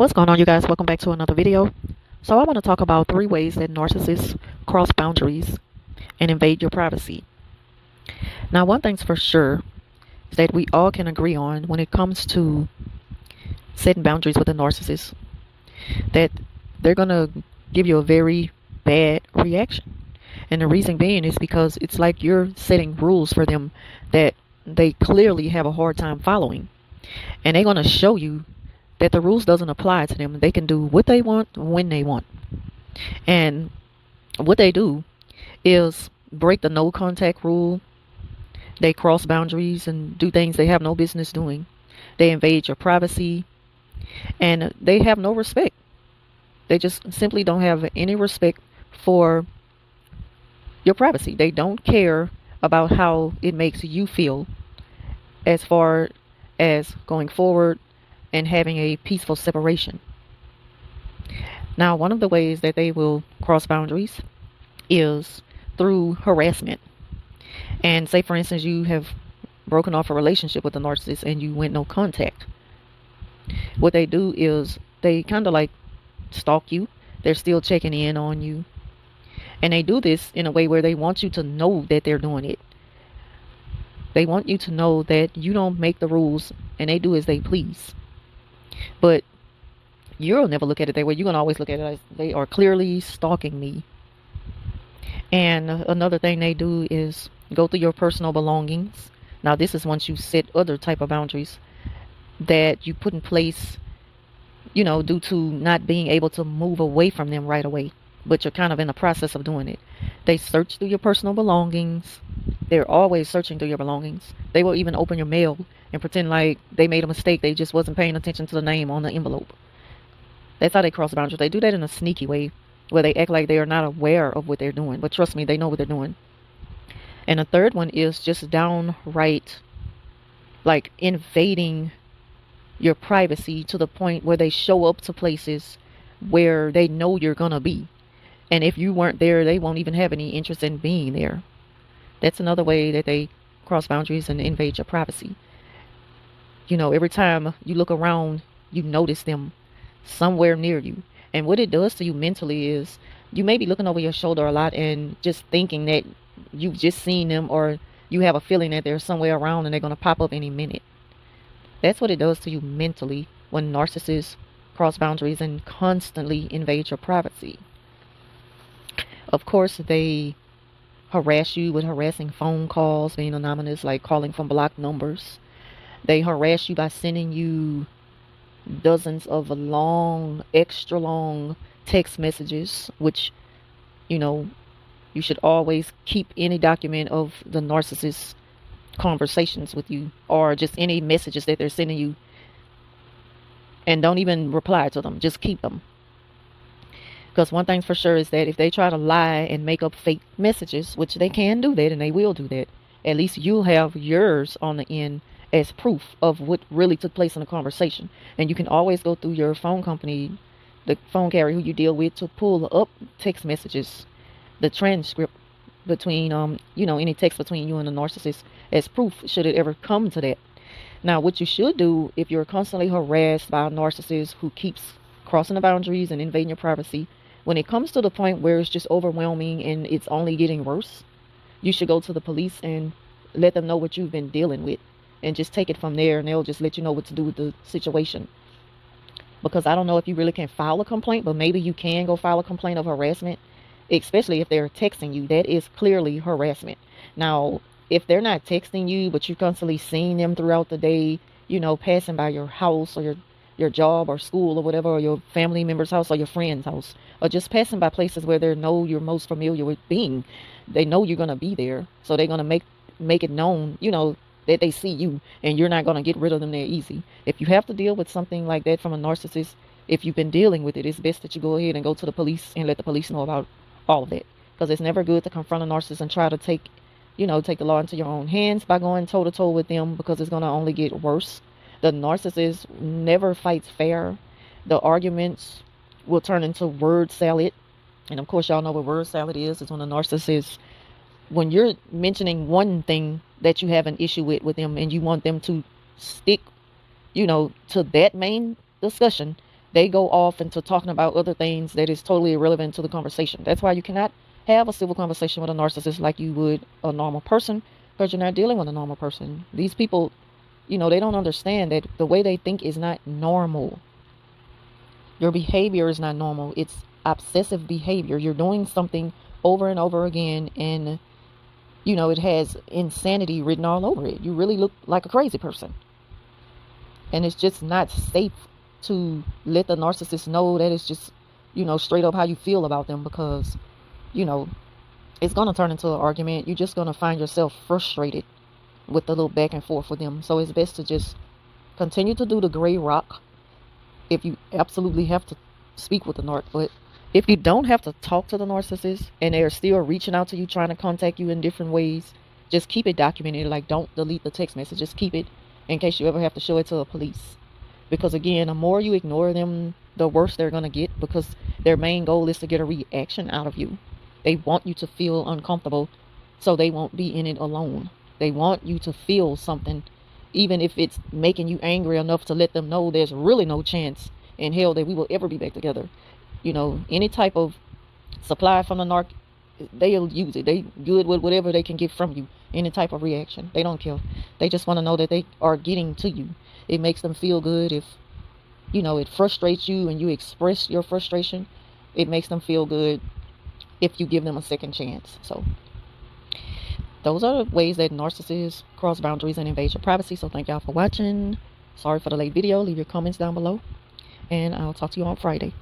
What's going on, you guys? Welcome back to another video. So I want to talk about 3 ways that narcissists cross boundaries and invade your privacy. Now, one thing's for sure is that we all can agree on when it comes to setting boundaries with a narcissist that they're going to give you a very bad reaction. And the reason being is because it's like you're setting rules for them that they clearly have a hard time following. And they're going to show you that the rules doesn't apply to them. They can do what they want when they want. And what they do is break the no contact rule. They cross boundaries and do things they have no business doing. They invade your privacy and they have no respect. They just simply don't have any respect for your privacy. They don't care about how it makes you feel as far as going forward and having a peaceful separation. Now, one of the ways that they will cross boundaries is through harassment. And say, for instance, you have broken off a relationship with a narcissist and you went no contact. What they do is they kind of like stalk you. They're still checking in on you. And they do this in a way where they want you to know that they're doing it. They want you to know that you don't make the rules and they do as they please. But you'll never look at it that way. You're going to always look at it as they are clearly stalking me. And another thing they do is go through your personal belongings. Now, this is once you set other type of boundaries that you put in place, due to not being able to move away from them right away. But you're kind of in the process of doing it. They search through your personal belongings. They're always searching through your belongings. They will even open your mail and pretend like they made a mistake. They just wasn't paying attention to the name on the envelope. That's how they cross boundaries. They do that in a sneaky way where they act like they are not aware of what they're doing. But trust me, they know what they're doing. And the third one is just downright like invading your privacy to the point where they show up to places where they know you're going to be. And if you weren't there, they won't even have any interest in being there. That's another way that they cross boundaries and invade your privacy. Every time you look around, you notice them somewhere near you. And what it does to you mentally is you may be looking over your shoulder a lot and just thinking that you've just seen them, or you have a feeling that they're somewhere around and they're going to pop up any minute. That's what it does to you mentally when narcissists cross boundaries and constantly invade your privacy. Of course, they harass you with harassing phone calls, being anonymous, like calling from blocked numbers. They harass you by sending you dozens of extra long text messages, which, you should always keep any document of the narcissist's conversations with you, or just any messages that they're sending you, and don't even reply to them. Just keep them. Because one thing's for sure is that if they try to lie and make up fake messages, which they can do that and they will do that, at least you'll have yours on the end as proof of what really took place in the conversation. And you can always go through your phone company, the phone carrier who you deal with, to pull up text messages, the transcript between, any text between you and the narcissist as proof should it ever come to that. Now, what you should do if you're constantly harassed by a narcissist who keeps crossing the boundaries and invading your privacy, when it comes to the point where it's just overwhelming and it's only getting worse, you should go to the police and let them know what you've been dealing with and just take it from there, and they'll just let you know what to do with the situation. Because I don't know if you really can file a complaint, but maybe you can go file a complaint of harassment, especially if they're texting you. That is clearly harassment. Now, if they're not texting you, but you're constantly seeing them throughout the day, passing by your house or your job or school or whatever, or your family member's house or your friend's house, or just passing by places where they know you're most familiar with being, they know you're going to be there. So they're going to make it known, that they see you, and you're not going to get rid of them that easy. If you have to deal with something like that from a narcissist, if you've been dealing with it, it's best that you go ahead and go to the police and let the police know about all of that. Because it's never good to confront a narcissist and try to take the law into your own hands by going toe to toe with them, because it's going to only get worse. The narcissist never fights fair. The arguments will turn into word salad. And of course, y'all know what word salad is. It's when a narcissist, when you're mentioning one thing that you have an issue with them, and you want them to stick, to that main discussion, they go off into talking about other things that is totally irrelevant to the conversation. That's why you cannot have a civil conversation with a narcissist like you would a normal person, because you're not dealing with a normal person. These people, they don't understand that the way they think is not normal. Your behavior is not normal. It's obsessive behavior. You're doing something over and over again, and it has insanity written all over it. You really look like a crazy person. And it's just not safe to let the narcissist know that it's just, straight up how you feel about them, because, it's going to turn into an argument. You're just going to find yourself frustrated with the little back and forth with them. So it's best to just continue to do the gray rock if you absolutely have to speak with the narc. But if you don't have to talk to the narcissist and they're still reaching out to you, trying to contact you in different ways, just keep it documented. Like, don't delete the text message. Just keep it in case you ever have to show it to the police. Because again, the more you ignore them, the worse they're going to get, because their main goal is to get a reaction out of you. They want you to feel uncomfortable so they won't be in it alone. They want you to feel something, even if it's making you angry enough to let them know there's really no chance in hell that we will ever be back together. Any type of supply from the narc, they'll use it. They good with whatever they can get from you. Any type of reaction. They don't care. They just want to know that they are getting to you. It makes them feel good if, it frustrates you and you express your frustration. It makes them feel good if you give them a second chance. So those are the ways that narcissists cross boundaries and invade your privacy. So thank y'all for watching. Sorry for the late video. Leave your comments down below, and I'll talk to you on Friday.